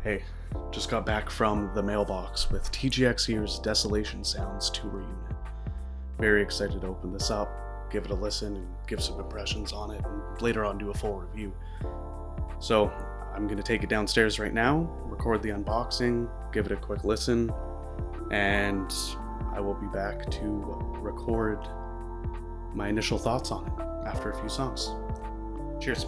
Hey, just got back from the mailbox with TGXEAR's Desolation Sounds tour unit. Very excited to open this up, give it a listen, and give some impressions on it, and later on do a full review. So, I'm going to take it downstairs right now, record the unboxing, give it a quick listen, and I will be back to record my initial thoughts on it after a few songs. Cheers.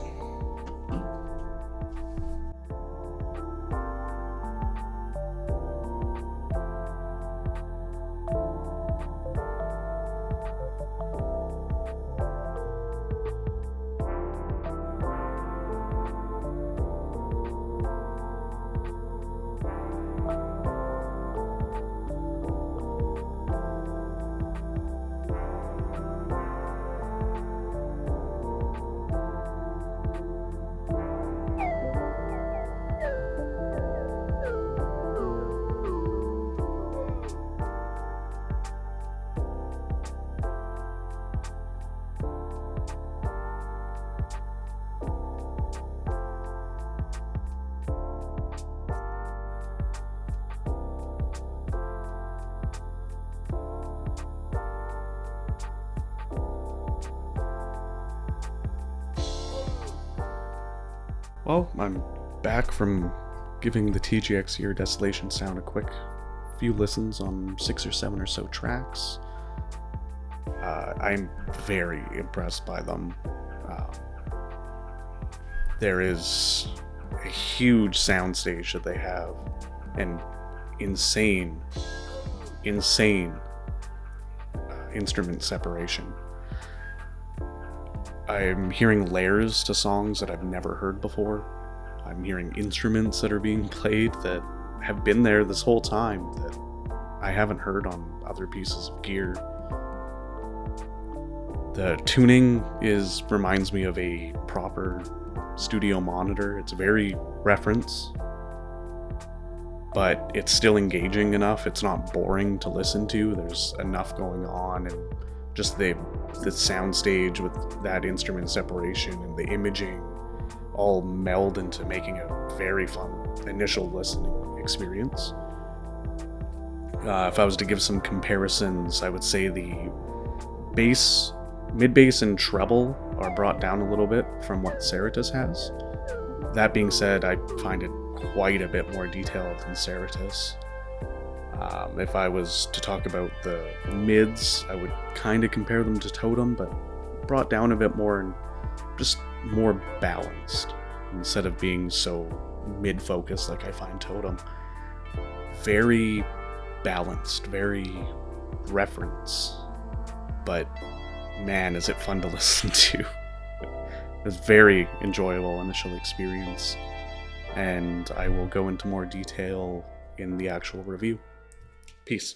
Well, I'm back from giving the TGXEAR Desolation Sound a quick few listens on 6 or 7 or so tracks. I'm very impressed by them. There is a huge soundstage that they have, and insane instrument separation. I'm hearing layers to songs that I've never heard before. I'm hearing instruments that are being played that have been there this whole time that I haven't heard on other pieces of gear. The tuning reminds me of a proper studio monitor. It's very reference, but it's still engaging enough. It's not boring to listen to. There's enough going on, and just the soundstage with that instrument separation and the imaging all meld into making a very fun initial listening experience. If I was to give some comparisons, I would say the bass, mid-bass, and treble are brought down a little bit from what Ceratus has. That being said, I find it quite a bit more detailed than Ceratus. If I was to talk about the mids, I would kind of compare them to Totem, but brought down a bit more and just more balanced instead of being so mid-focused like I find Totem. Very balanced, very reference, but man, is it fun to listen to. It's very enjoyable initial experience, and I will go into more detail in the actual review. Peace.